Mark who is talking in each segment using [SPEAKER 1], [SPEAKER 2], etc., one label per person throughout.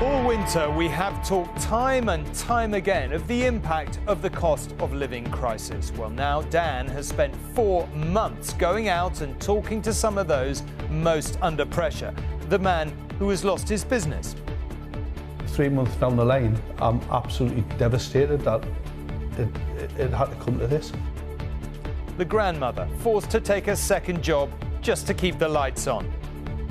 [SPEAKER 1] All winter, we have talked time and time again of the impact of the cost of living crisis. Well, now Dan has spent 4 months going out and talking to some of those most under pressure. The man who has lost his business.
[SPEAKER 2] 3 months down the line, I'm absolutely devastated that it had to come to this.
[SPEAKER 1] The grandmother forced to take a second job just to keep the lights on.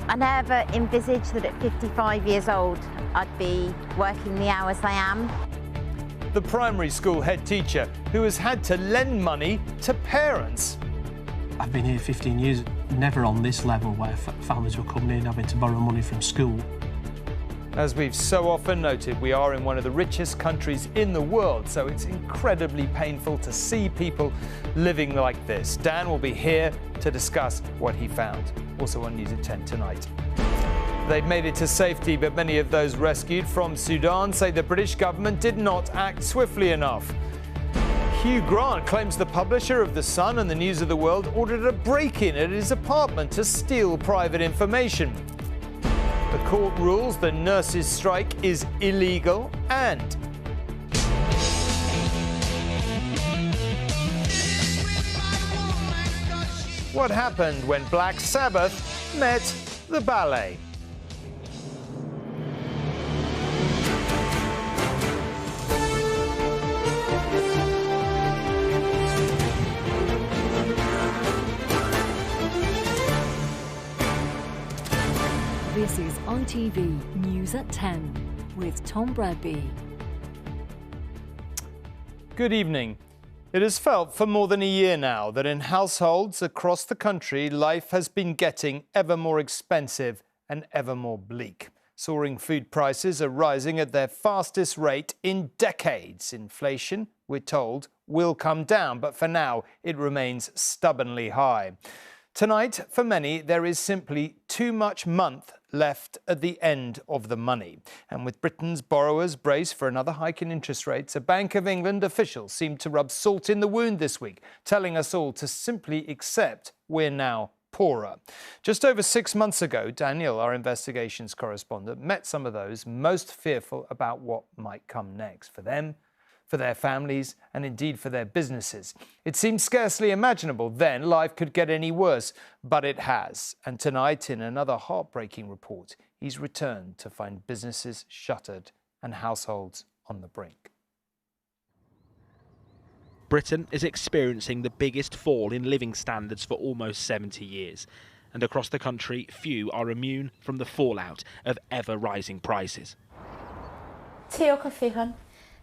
[SPEAKER 3] I never envisaged that at 55 years old I'd be working the hours I am.
[SPEAKER 1] The primary school head teacher who has had to lend money to parents.
[SPEAKER 4] I've been here 15 years, never on this level where families were coming in having to borrow money from school.
[SPEAKER 1] As we've so often noted, we are in one of the richest countries in the world, so it's incredibly painful to see people living like this. Dan will be here to discuss what he found. Also on News at 10 tonight. They've made it to safety, but many of those rescued from Sudan say the British government did not act swiftly enough. Hugh Grant claims the publisher of The Sun and the News of the World ordered a break-in at his apartment to steal private information. The court rules the nurses' strike is illegal, and what happened when Black Sabbath met the Ballet.
[SPEAKER 5] This is On TV News at 10 with Tom Bradby.
[SPEAKER 1] Good evening. It has felt for more than a year now that in households across the country, life has been getting ever more expensive and ever more bleak. Soaring food prices are rising at their fastest rate in decades. Inflation, we're told, will come down, but for now it remains stubbornly high. Tonight, for many, there is simply too much month left at the end of the money. And with Britain's borrowers braced for another hike in interest rates, a Bank of England official seemed to rub salt in the wound this week, telling us all to simply accept we're now poorer. Just over 6 months ago, Daniel, our investigations correspondent, met some of those most fearful about what might come next for them, for their families, and indeed for their businesses. It seemed scarcely imaginable then life could get any worse, but it has. And tonight, in another heartbreaking report, he's returned to find businesses shuttered and households on the brink.
[SPEAKER 6] Britain is experiencing the biggest fall in living standards for almost 70 years. And across the country, few are immune from the fallout of ever-rising prices.
[SPEAKER 3] Tea or coffee, hon?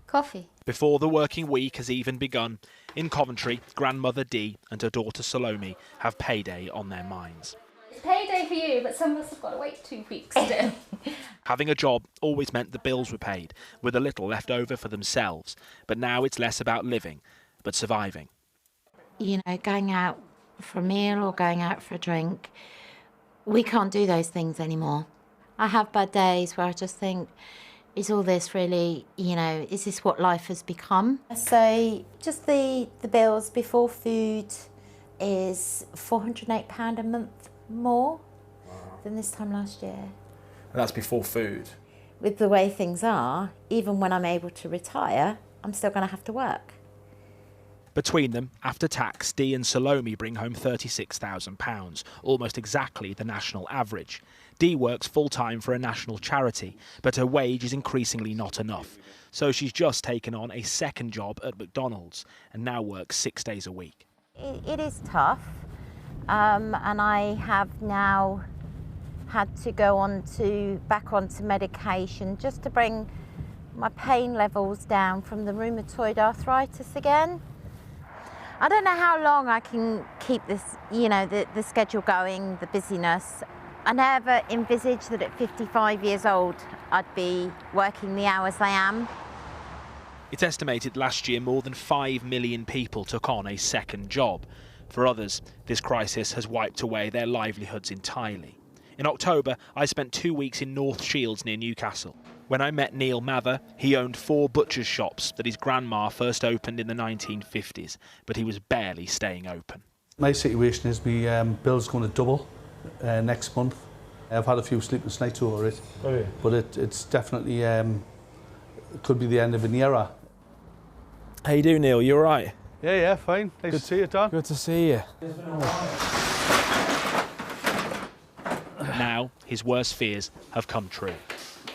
[SPEAKER 3] Coffee.
[SPEAKER 6] Before the working week has even begun, in Coventry, grandmother Dee and her daughter Salome have payday on their minds.
[SPEAKER 7] It's payday for you, but some of us have got to wait 2 weeks still.
[SPEAKER 6] Having a job always meant the bills were paid, with a little left over for themselves. But now it's less about living, but surviving.
[SPEAKER 3] You know, going out for a meal or going out for a drink, we can't do those things anymore. I have bad days where I just think, is all this really, you know, is this what life has become? So just the bills before food is £408 a month more than this time last year.
[SPEAKER 8] And that's before food?
[SPEAKER 3] With the way things are, even when I'm able to retire, I'm still going to have to work.
[SPEAKER 6] Between them, after tax, Dee and Salome bring home £36,000, almost exactly the national average. Dee works full-time for a national charity, but her wage is increasingly not enough. So she's just taken on a second job at McDonald's and now works 6 days a week.
[SPEAKER 3] It is tough, and I have now had to go back onto medication just to bring my pain levels down from the rheumatoid arthritis again. I don't know how long I can keep this, you know, the schedule going, the busyness. I never envisaged that at 55 years old I'd be working the hours I am.
[SPEAKER 6] It's estimated last year more than 5 million people took on a second job. For others, this crisis has wiped away their livelihoods entirely. In October, I spent 2 weeks in North Shields near Newcastle. When I met Neil Mather, he owned 4 butcher's shops that his grandma first opened in the 1950s, but he was barely staying open.
[SPEAKER 2] My situation is my bill's going to double next month. I've had a few sleepless nights over it,
[SPEAKER 8] Oh, yeah.
[SPEAKER 2] but it's definitely it could be the end of an era.
[SPEAKER 6] How you doing, Neil? You all right?
[SPEAKER 2] Yeah, fine. Nice to see you, Tom.
[SPEAKER 6] Good to see you. Now, his worst fears have come true.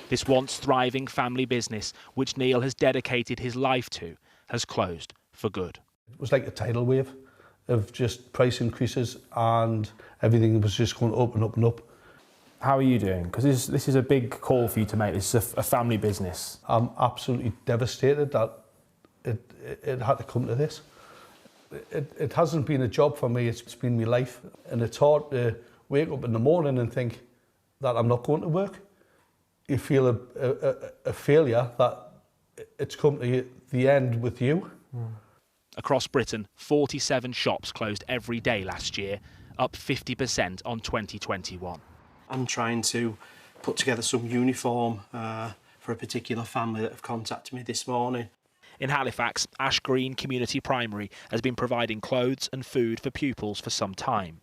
[SPEAKER 6] This once thriving family business, which Neil has dedicated his life to, has closed for good.
[SPEAKER 2] It was like a tidal wave of just price increases, and everything was just going up and up and up.
[SPEAKER 8] How are you doing? Because this is a big call for you to make. This is a family business.
[SPEAKER 2] I'm absolutely devastated that it had to come to this. It hasn't been a job for me, it's been my life. And it's hard to wake up in the morning and think that I'm not going to work. You feel a failure that it's come to the end with you.
[SPEAKER 6] Across Britain, 47 shops closed every day last year, up 50% on 2021.
[SPEAKER 4] I'm trying to put together some uniform for a particular family that have contacted me this morning.
[SPEAKER 6] In Halifax, Ash Green Community Primary has been providing clothes and food for pupils for some time.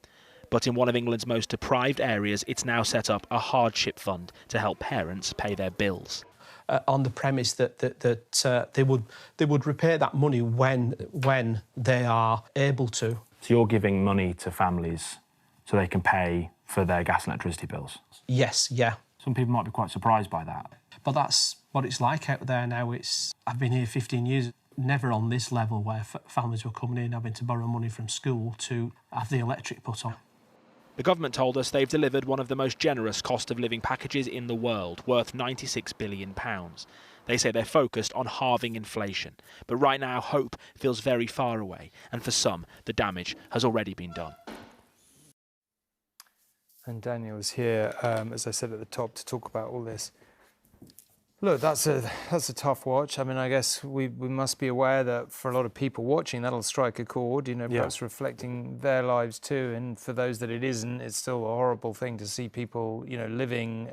[SPEAKER 6] But in one of England's most deprived areas, it's now set up a hardship fund to help parents pay their bills.
[SPEAKER 4] On the premise that they would repay that money when they are able to.
[SPEAKER 8] So you're giving money to families so they can pay for their gas and electricity bills?
[SPEAKER 4] Yes, yeah.
[SPEAKER 8] Some people might be quite surprised by that.
[SPEAKER 4] But that's what it's like out there now. I've been here 15 years, never on this level where families were coming in having to borrow money from school to have the electric put on.
[SPEAKER 6] The government told us they've delivered one of the most generous cost of living packages in the world, worth £96 billion. They say they're focused on halving inflation. But right now, hope feels very far away. And for some, the damage has already been done.
[SPEAKER 1] And Daniel is here, as I said at the top, to talk about all this. Look, that's a tough watch. I mean, I guess we must be aware that for a lot of people watching, that'll strike a chord, you know, perhaps reflecting their lives too. And for those that it isn't, it's still a horrible thing to see people, you know, living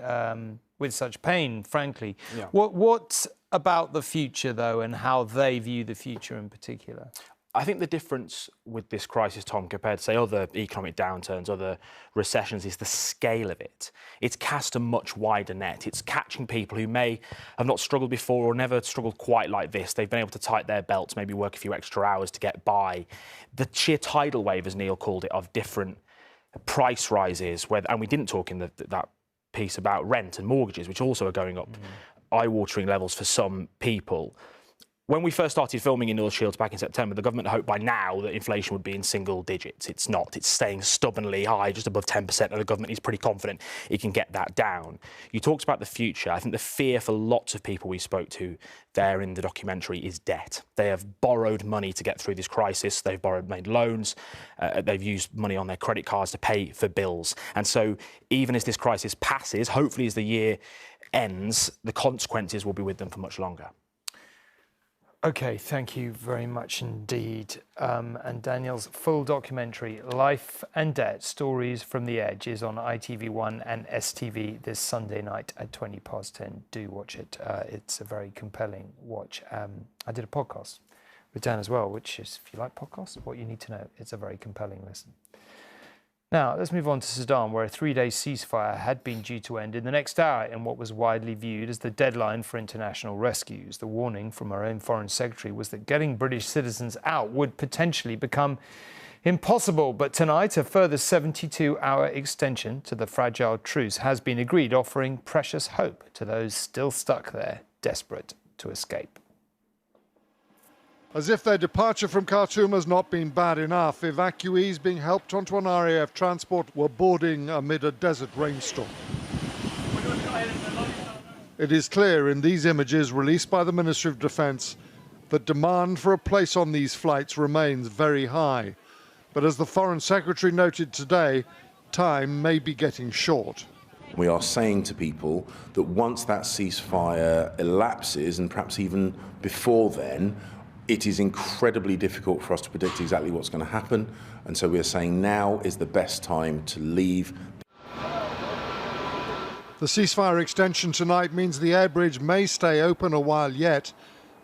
[SPEAKER 1] with such pain, frankly. Yeah. What about the future, though, and how they view the future in particular?
[SPEAKER 8] I think the difference with this crisis, Tom, compared to, say, other economic downturns, other recessions, is the scale of it. It's cast a much wider net. It's catching people who may have not struggled before or never struggled quite like this. They've been able to tighten their belts, maybe work a few extra hours to get by. The sheer tidal wave, as Neil called it, of different price rises, and we didn't talk in that piece about rent and mortgages, which also are going up eye-watering levels for some people. When we first started filming in North Shields back in September, the government hoped by now that inflation would be in single digits. It's not. It's staying stubbornly high, just above 10%, and the government is pretty confident it can get that down. You talked about the future. I think the fear for lots of people we spoke to there in the documentary is debt. They have borrowed money to get through this crisis. They've made loans. They've used money on their credit cards to pay for bills. And so even as this crisis passes, hopefully as the year ends, the consequences will be with them for much longer.
[SPEAKER 1] OK, thank you very much indeed. And Daniel's full documentary, Life and Debt, Stories from the Edge, is on ITV1 and STV this Sunday night at 10:20. Do watch it. It's a very compelling watch. I did a podcast with Dan as well, which is, if you like podcasts, what you need to know. It's a very compelling listen. Now, let's move on to Sudan, where a 3-day ceasefire had been due to end in the next hour in what was widely viewed as the deadline for international rescues. The warning from our own Foreign Secretary was that getting British citizens out would potentially become impossible. But tonight, a further 72-hour extension to the fragile truce has been agreed, offering precious hope to those still stuck there, desperate to escape.
[SPEAKER 9] As if their departure from Khartoum has not been bad enough, evacuees being helped onto an RAF transport were boarding amid a desert rainstorm. It is clear in these images released by the Ministry of Defence that demand for a place on these flights remains very high. But as the Foreign Secretary noted today, time may be getting short.
[SPEAKER 10] We are saying to people that once that ceasefire elapses, and perhaps even before then, it is incredibly difficult for us to predict exactly what's going to happen, and so we are saying now is the best time to leave.
[SPEAKER 9] The ceasefire extension tonight means the air bridge may stay open a while yet,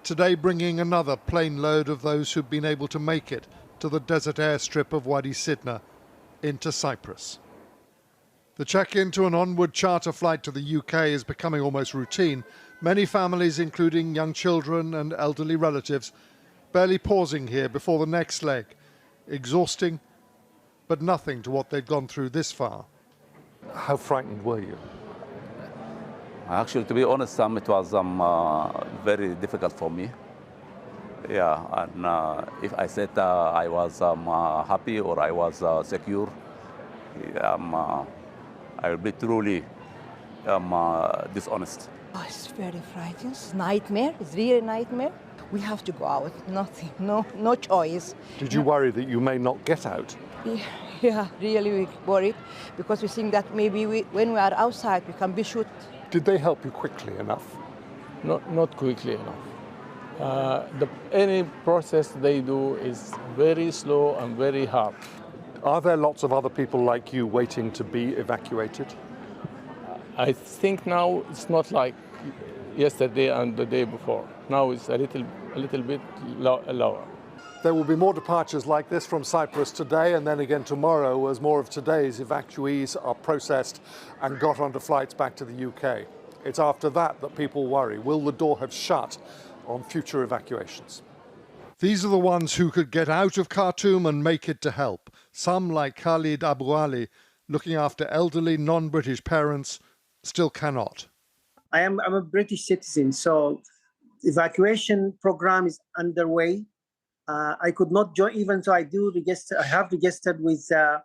[SPEAKER 9] today bringing another plane load of those who've been able to make it to the desert airstrip of Wadi Sidna into Cyprus. The check-in to an onward charter flight to the UK is becoming almost routine. Many families, including young children and elderly relatives, barely pausing here before the next leg. Exhausting, but nothing to what they'd gone through this far.
[SPEAKER 11] How frightened were you?
[SPEAKER 12] Actually, to be honest, it was very difficult for me. Yeah, and if I said I was happy or I was secure, I will be truly dishonest.
[SPEAKER 13] Oh, it's very frightening. It's nightmare. It's really a nightmare. We have to go out. Nothing. No choice.
[SPEAKER 11] Did you worry that you may not get out?
[SPEAKER 13] Yeah, really worried because we think that maybe when we are outside we can be shot.
[SPEAKER 11] Did they help you quickly enough?
[SPEAKER 14] Not quickly enough. Any process they do is very slow and very hard.
[SPEAKER 11] Are there lots of other people like you waiting to be evacuated?
[SPEAKER 14] I think now it's not like yesterday and the day before. Now it's a little bit lower.
[SPEAKER 11] There will be more departures like this from Cyprus today and then again tomorrow as more of today's evacuees are processed and got onto flights back to the UK. It's after that that people worry. Will the door have shut on future evacuations?
[SPEAKER 9] These are the ones who could get out of Khartoum and make it to help. Some, like Khalid Abu Ali, looking after elderly non-British parents, still cannot.
[SPEAKER 15] I'm a British citizen, so evacuation program is underway. I could not join, even though I have registered with the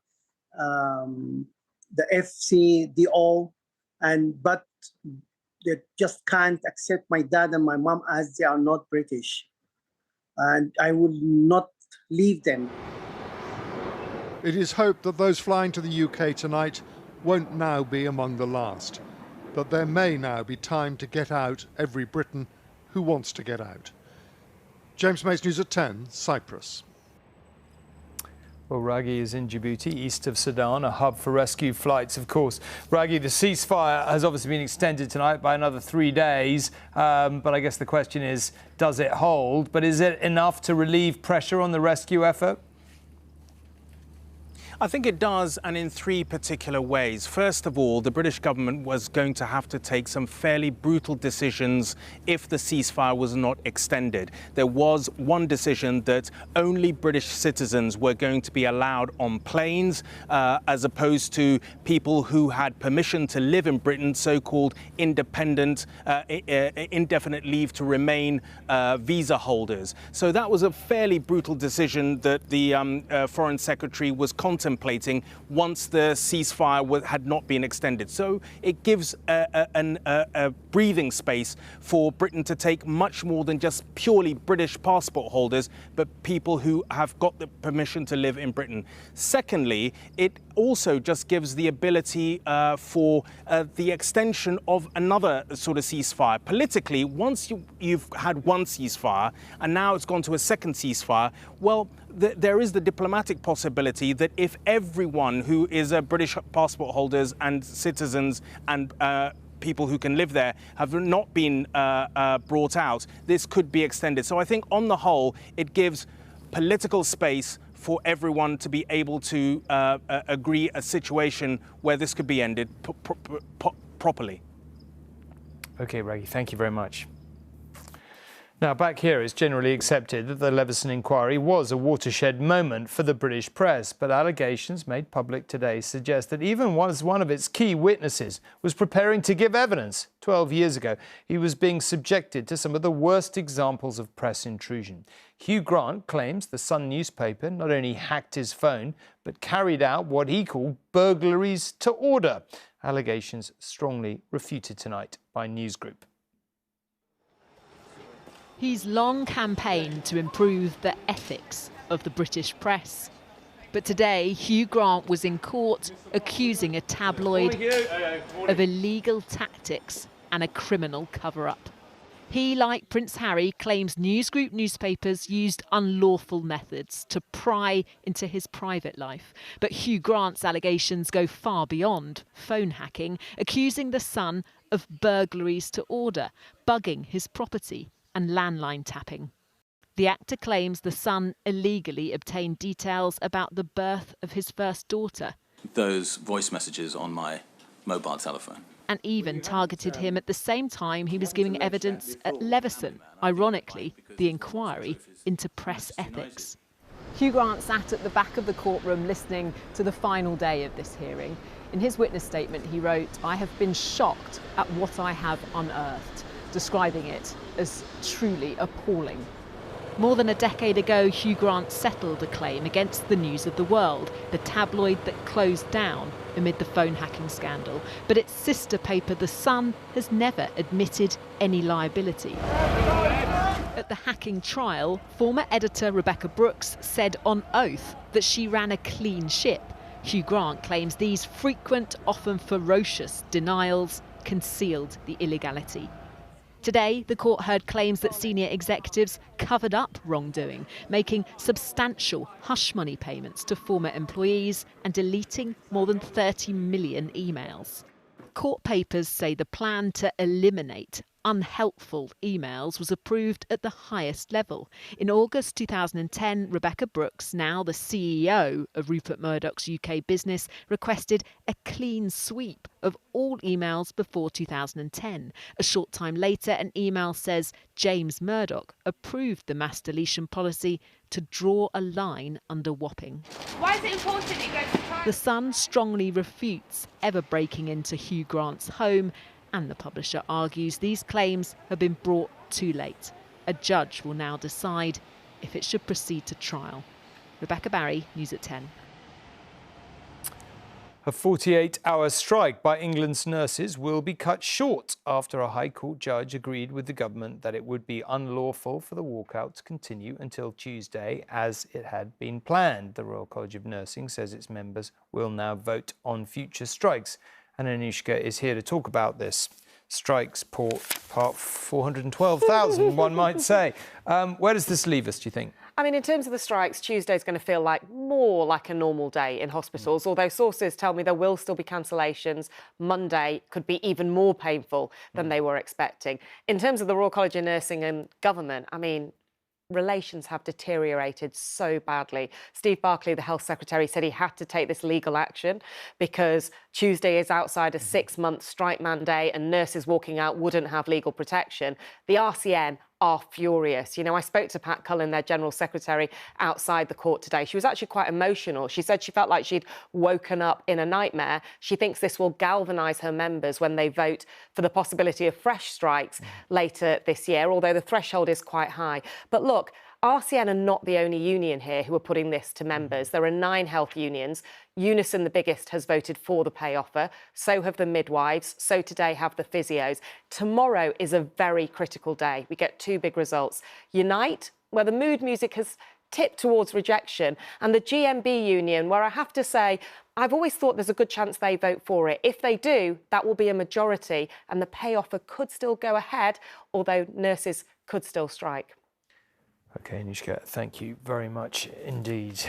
[SPEAKER 15] FCDO, but they just can't accept my dad and my mom as they are not British. And I will not leave them.
[SPEAKER 9] It is hoped that those flying to the UK tonight won't now be among the last, that there may now be time to get out every Briton who wants to get out. James Mace, News at 10, Cyprus.
[SPEAKER 1] Well, Raghi is in Djibouti, east of Sudan, a hub for rescue flights, of course. Raghi, the ceasefire has obviously been extended tonight by another 3 days, but I guess the question is, does it hold? But is it enough to relieve pressure on the rescue effort?
[SPEAKER 6] I think it does, and in 3 particular ways. First of all, the British government was going to have to take some fairly brutal decisions if the ceasefire was not extended. There was one decision that only British citizens were going to be allowed on planes, as opposed to people who had permission to live in Britain, so-called independent, indefinite leave to remain visa holders. So that was a fairly brutal decision that the Foreign Secretary was contemplating once the ceasefire had not been extended. So it gives a breathing space for Britain to take much more than just purely British passport holders, but people who have got the permission to live in Britain. Secondly, it also just gives the ability for the extension of another sort of ceasefire. Politically, once you've had one ceasefire and now it's gone to a second ceasefire, well, there is the diplomatic possibility that if everyone who is British passport holders and citizens and people who can live there have not been brought out, this could be extended. So I think on the whole, it gives political space for everyone to be able to agree a situation where this could be ended properly.
[SPEAKER 1] OK, Raghi, thank you very much. Now, back here, it's generally accepted that the Leveson inquiry was a watershed moment for the British press, but allegations made public today suggest that even once one of its key witnesses was preparing to give evidence 12 years ago, he was being subjected to some of the worst examples of press intrusion. Hugh Grant claims the Sun newspaper not only hacked his phone, but carried out what he called burglaries to order. Allegations strongly refuted tonight by News Group.
[SPEAKER 16] He's long campaigned to improve the ethics of the British press. But today, Hugh Grant was in court accusing a tabloid of illegal tactics and a criminal cover-up. He, like Prince Harry, claims News Group newspapers used unlawful methods to pry into his private life. But Hugh Grant's allegations go far beyond phone hacking, accusing the Sun of burglaries to order, bugging his property and landline tapping. The actor claims the Sun illegally obtained details about the birth of his first daughter
[SPEAKER 17] those voice messages on my mobile telephone.
[SPEAKER 16] And even targeted him at the same time he was giving evidence at Leveson, ironically, the inquiry into press ethics. Hugh Grant sat at the back of the courtroom listening to the final day of this hearing. In his witness statement, he wrote, "I have been shocked at what I have unearthed," describing it as truly appalling. More than a decade ago, Hugh Grant settled a claim against the News of the World, the tabloid that closed down amid the phone hacking scandal. But its sister paper, The Sun, has never admitted any liability. At the hacking trial, former editor Rebekah Brooks said on oath that she ran a clean ship. Hugh Grant claims these frequent, often ferocious denials concealed the illegality. Today, the court heard claims that senior executives covered up wrongdoing, making substantial hush money payments to former employees and deleting more than 30 million emails. Court papers say the plan to eliminate unhelpful emails was approved at the highest level. In August 2010, Rebekah Brooks, now the CEO of Rupert Murdoch's UK business, requested a clean sweep of all emails before 2010. A short time later, an email says James Murdoch approved the mass deletion policy to draw a line under Wapping.
[SPEAKER 18] Why is it important it goes to trial?
[SPEAKER 16] The Sun strongly refutes ever breaking into Hugh Grant's home, and the publisher argues these claims have been brought too late. A judge will now decide if it should proceed to trial. Rebecca Barry, News at 10.
[SPEAKER 1] A 48-hour strike by England's nurses will be cut short after a High Court judge agreed with the government that it would be unlawful for the walkout to continue until Tuesday, as it had been planned. The Royal College of Nursing says its members will now vote on future strikes. And Anushka is here to talk about this. Strikes part 412,000, one might say. Where does this leave us, do you think?
[SPEAKER 19] I mean, in terms of the strikes, Tuesday's going to feel more like a normal day in hospitals, although sources tell me there will still be cancellations. Monday could be even more painful than they were expecting. In terms of the Royal College of Nursing and government, I mean, relations have deteriorated so badly. Steve Barclay, the Health Secretary, said he had to take this legal action because Tuesday is outside a 6-month strike mandate and nurses walking out wouldn't have legal protection. The RCN are furious. You know, I spoke to Pat Cullen, their General Secretary, outside the court today. She was actually quite emotional. She said she felt like she'd woken up in a nightmare. She thinks this will galvanise her members when they vote for the possibility of fresh strikes later this year, although the threshold is quite high. But look, RCN are not the only union here who are putting this to members. There are 9 health unions. Unison, the biggest, has voted for the pay offer. So have the midwives. So today have the physios. Tomorrow is a very critical day. We get 2 big results. Unite, where the mood music has tipped towards rejection, and the GMB union, where I have to say, I've always thought there's a good chance they vote for it. If they do, that will be a majority, and the pay offer could still go ahead, although nurses could still strike.
[SPEAKER 1] OK, Anushka, thank you very much indeed.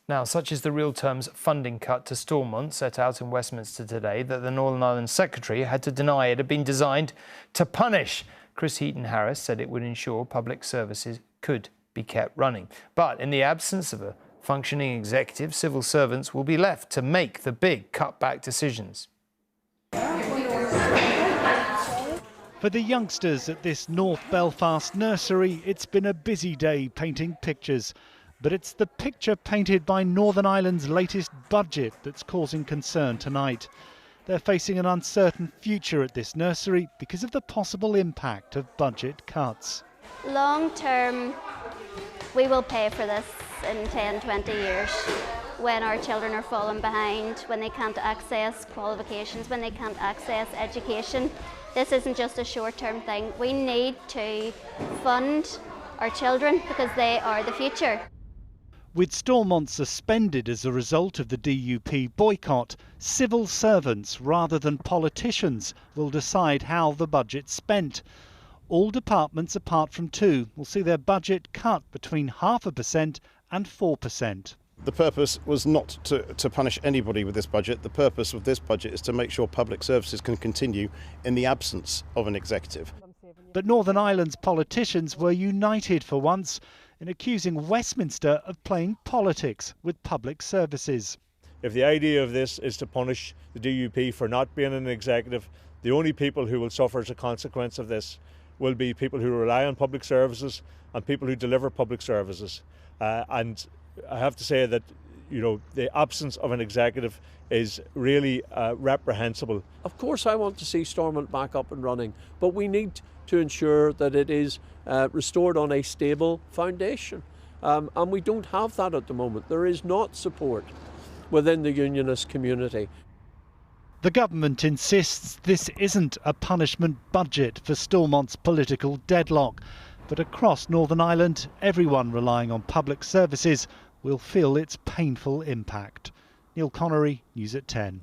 [SPEAKER 1] Now, such is the real terms funding cut to Stormont set out in Westminster today that the Northern Ireland Secretary had to deny it had been designed to punish. Chris Heaton-Harris said it would ensure public services could be kept running. But in the absence of a functioning executive, civil servants will be left to make the big cutback decisions.
[SPEAKER 20] For the youngsters at this North Belfast nursery, it's been a busy day painting pictures. But it's the picture painted by Northern Ireland's latest budget that's causing concern tonight. They're facing an uncertain future at this nursery because of the possible impact of budget cuts.
[SPEAKER 21] Long term, we will pay for this in 10, 20 years. When our children are falling behind, when they can't access qualifications, when they can't access education. This isn't just a short-term thing. We need to fund our children because they are the future.
[SPEAKER 20] With Stormont suspended as a result of the DUP boycott, civil servants rather than politicians will decide how the budget's spent. All departments apart from 2 will see their budget cut between 0.5% and 4%.
[SPEAKER 22] The purpose was not to punish anybody with this budget. The purpose of this budget is to make sure public services can continue in the absence of an executive.
[SPEAKER 20] But Northern Ireland's politicians were united for once in accusing Westminster of playing politics with public services.
[SPEAKER 5] If the idea of this is to punish the DUP for not being an executive, the only people who will suffer as a consequence of this will be people who rely on public services and people who deliver public services. And I have to say that, you know, the absence of an executive is really reprehensible.
[SPEAKER 7] Of course I want to see Stormont back up and running, but we need to ensure that it is restored on a stable foundation. And we don't have that at the moment. There is not support within the unionist community.
[SPEAKER 20] The government insists this isn't a punishment budget for Stormont's political deadlock. But across Northern Ireland, everyone relying on public services will feel its painful impact. Neil Connery, News at 10.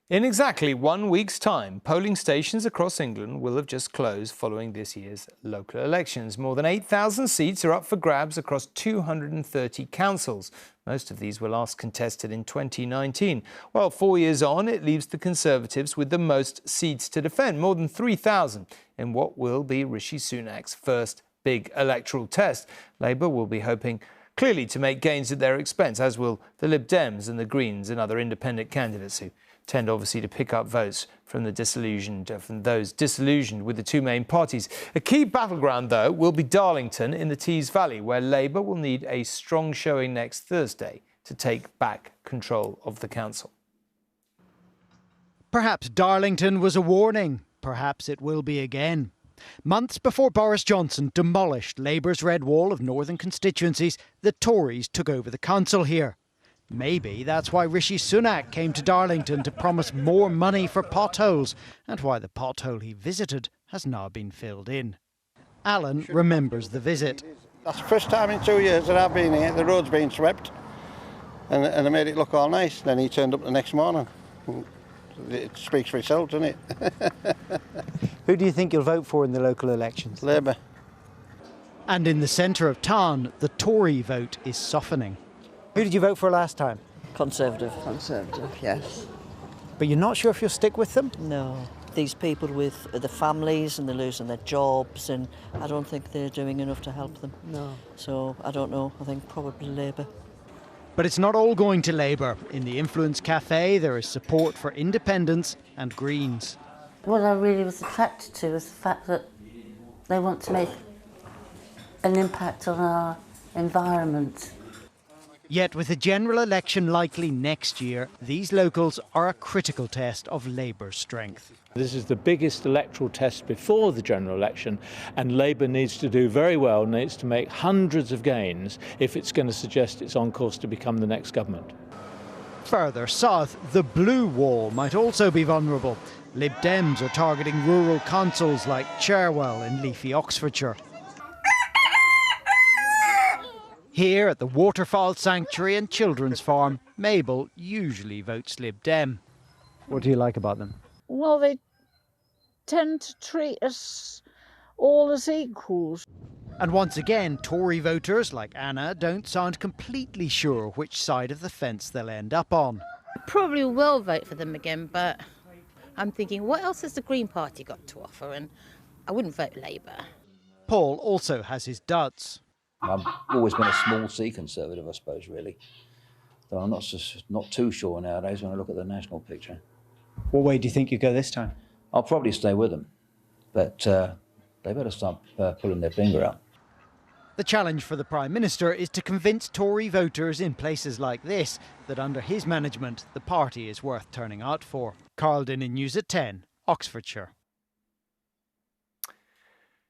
[SPEAKER 1] In exactly 1 week's time, polling stations across England will have just closed following this year's local elections. More than 8,000 seats are up for grabs across 230 councils. Most of these were last contested in 2019. Well, 4 years on, it leaves the Conservatives with the most seats to defend, more than 3,000, in what will be Rishi Sunak's first big electoral test. Labour will be hoping clearly to make gains at their expense, as will the Lib Dems and the Greens and other independent candidates who tend obviously to pick up votes from those disillusioned with the two main parties. A key battleground, though, will be Darlington in the Tees Valley, where Labour will need a strong showing next Thursday to take back control of the council.
[SPEAKER 23] Perhaps Darlington was a warning. Perhaps it will be again. Months before Boris Johnson demolished Labour's red wall of northern constituencies, the Tories took over the council here. Maybe that's why Rishi Sunak came to Darlington to promise more money for potholes, and why the pothole he visited has now been filled in. Alan remembers the visit.
[SPEAKER 24] That's the first time in 2 years that I've been here. The road's been swept and they made it look all nice. Then he turned up the next morning. It speaks for itself, doesn't it?
[SPEAKER 23] Who do you think you'll vote for in the local elections?
[SPEAKER 24] Labour.
[SPEAKER 23] And in the centre of town, the Tory vote is softening. Who did you vote for last time?
[SPEAKER 25] Conservative. Conservative, yes.
[SPEAKER 23] But you're not sure if you'll stick with them?
[SPEAKER 25] No. These people with the families and they're losing their jobs, and I don't think they're doing enough to help them. No. So I don't know. I think probably Labour.
[SPEAKER 23] But it's not all going to Labour. In the Influence Cafe, there is support for independents and Greens.
[SPEAKER 26] What I really was attracted to was the fact that they want to make an impact on our environment.
[SPEAKER 23] Yet with the general election likely next year, these locals are a critical test of Labour's strength.
[SPEAKER 27] This is the biggest electoral test before the general election, and Labour needs to do very well, needs to make hundreds of gains if it's going to suggest it's on course to become the next government.
[SPEAKER 23] Further south, the blue wall might also be vulnerable. Lib Dems are targeting rural councils like Cherwell in leafy Oxfordshire. Here at the Waterfall Sanctuary and Children's Farm, Mabel usually votes Lib Dem. What do you like about them?
[SPEAKER 28] Well, they tend to treat us all as equals.
[SPEAKER 23] And once again, Tory voters like Anna don't sound completely sure which side of the fence they'll end up on.
[SPEAKER 29] Probably will vote for them again, but I'm thinking, what else has the Green Party got to offer? And I wouldn't vote Labour.
[SPEAKER 23] Paul also has his doubts.
[SPEAKER 30] I've always been a small C Conservative, I suppose, really. Though I'm not too sure nowadays when I look at the national picture.
[SPEAKER 23] What way do you think you go this time?
[SPEAKER 30] I'll probably stay with them, but they better start pulling their finger out.
[SPEAKER 23] The challenge for the Prime Minister is to convince Tory voters in places like this that under his management the party is worth turning out for. Carl Dinnan, News at 10, Oxfordshire.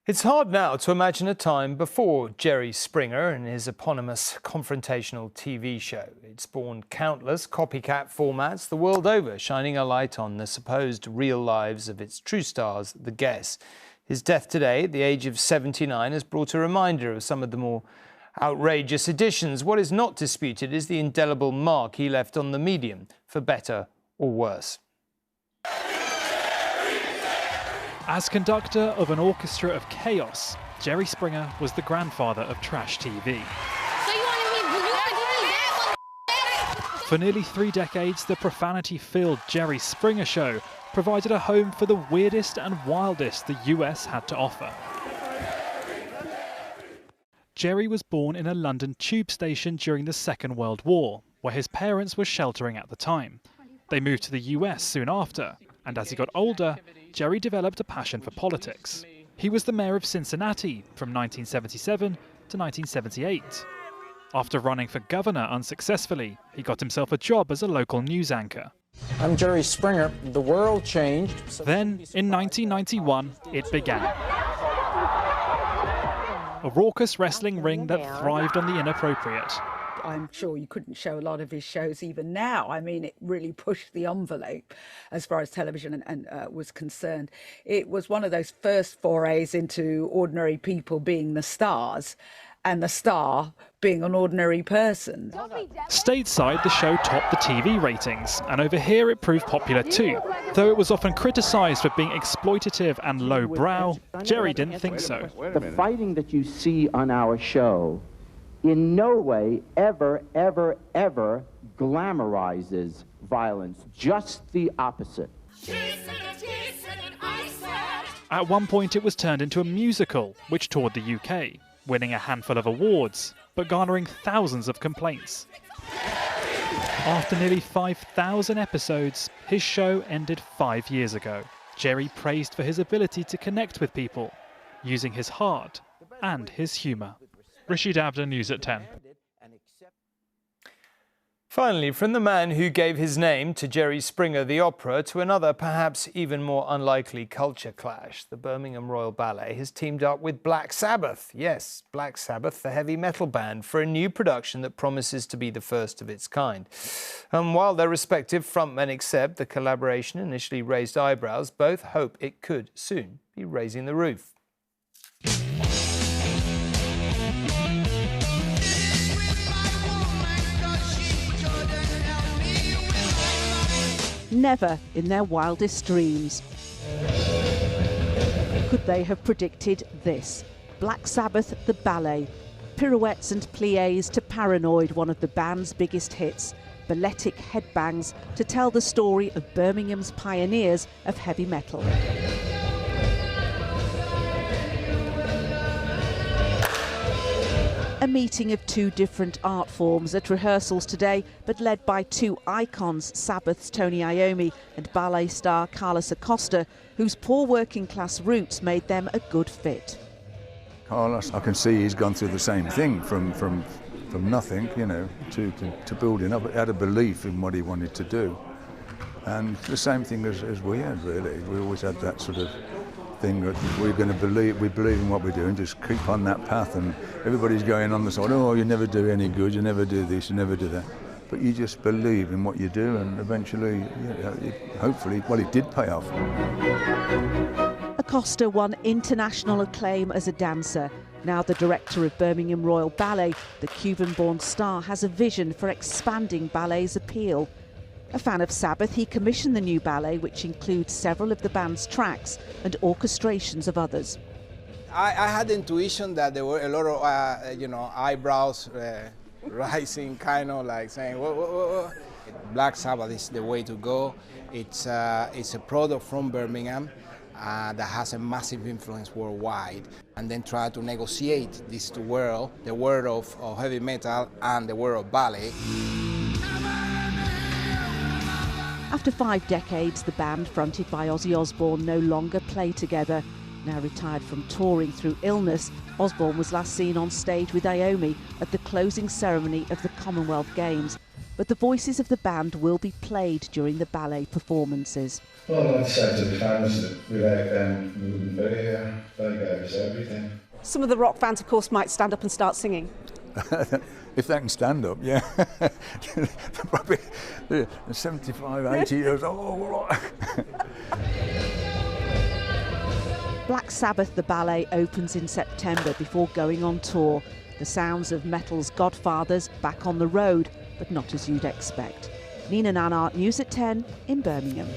[SPEAKER 1] It's hard now to imagine a time before Jerry Springer and his eponymous confrontational TV show. It spawned countless copycat formats the world over, shining a light on the supposed real lives of its true stars, the guests. His death today, at the age of 79, has brought a reminder of some of the more outrageous editions. What is not disputed is the indelible mark he left on the medium, for better or worse.
[SPEAKER 6] As conductor of an orchestra of chaos, Jerry Springer was the grandfather of trash TV. For nearly 3 decades, the profanity-filled Jerry Springer Show provided a home for the weirdest and wildest the US had to offer.
[SPEAKER 20] Jerry was born in a London tube station during the Second World War, where his parents were sheltering at the time. They moved to the US soon after, and as he got older, Jerry developed a passion for politics. He was the mayor of Cincinnati from 1977 to 1978. After running for governor unsuccessfully, he got himself a job as a local news anchor.
[SPEAKER 2] I'm Jerry Springer. The world changed.
[SPEAKER 20] Then, in 1991, it began. A raucous wrestling ring that thrived on the inappropriate.
[SPEAKER 3] I'm sure you couldn't show a lot of his shows even now. I mean, it really pushed the envelope as far as television was concerned. It was one of those first forays into ordinary people being the stars, and the star being an ordinary person.
[SPEAKER 20] Stateside, the show topped the TV ratings, and over here it proved popular too. Though it was often criticised for being exploitative and lowbrow, Jerry didn't think so.
[SPEAKER 4] The fighting that you see on our show in no way ever glamorizes violence, just the opposite.
[SPEAKER 20] At one point it was turned into a musical, which toured the UK, winning a handful of awards, but garnering thousands of complaints. After nearly 5,000 episodes, his show ended 5 years ago. Jerry praised for his ability to connect with people, using his heart and his humour. Rishi Davda, News at 10.
[SPEAKER 1] Finally, from the man who gave his name to Jerry Springer the opera to another, perhaps even more unlikely culture clash, the Birmingham Royal Ballet has teamed up with Black Sabbath. Yes, Black Sabbath, the heavy metal band, for a new production that promises to be the first of its kind. And while their respective frontmen accept the collaboration initially raised eyebrows, both hope it could soon be raising the roof.
[SPEAKER 8] Never in their wildest dreams could they have predicted this. Black Sabbath, the ballet. Pirouettes and pliés to Paranoid, one of the band's biggest hits. Balletic headbangs to tell the story of Birmingham's pioneers of heavy metal. A meeting of two different art forms at rehearsals today, but led by two icons, Sabbath's Tony Iommi and ballet star Carlos Acosta, whose poor working class roots made them a good fit.
[SPEAKER 10] Carlos, I can see he's gone through the same thing from nothing, you know, to building up. He had a belief in what he wanted to do. And the same thing as we had, really. We always had that sort of thing that we believe in what we're doing, just keep on that path, and everybody's going on the side, oh, you never do any good, you never do this, you never do that. But you just believe in what you do, and eventually, hopefully, well, it did pay off.
[SPEAKER 8] Acosta won international acclaim as a dancer. Now the director of Birmingham Royal Ballet, the Cuban-born star has a vision for expanding ballet's appeal. A fan of Sabbath, he commissioned the new ballet, which includes several of the band's tracks and orchestrations of others.
[SPEAKER 11] I had the intuition that there were a lot of, eyebrows rising, kind of like saying, whoa, whoa, whoa. Black Sabbath is the way to go. It's a product from Birmingham that has a massive influence worldwide, and then try to negotiate these two worlds, the world of heavy metal and the world of ballet.
[SPEAKER 8] After 5 decades, the band, fronted by Ozzy Osbourne, no longer play together. Now retired from touring through illness, Osbourne was last seen on stage with Iommi at the closing ceremony of the Commonwealth Games. But the voices of the band will be played during the ballet performances.
[SPEAKER 12] Well, I'd say to the fans that without them we wouldn't be here. They gave us everything.
[SPEAKER 13] Some of the rock fans, of course, might stand up and start singing.
[SPEAKER 10] If they can stand up, yeah. Probably 75, 80 years old.
[SPEAKER 8] Black Sabbath, the ballet, opens in September before going on tour. The sounds of metal's godfathers back on the road, but not as you'd expect. Nina Nanart, News at 10 in Birmingham.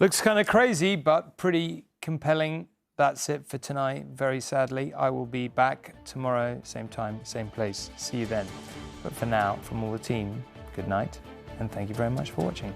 [SPEAKER 1] Looks kind of crazy, but pretty compelling. That's it for tonight, very sadly. I will be back tomorrow, same time, same place. See you then. But for now, from all the team, good night, and thank you very much for watching.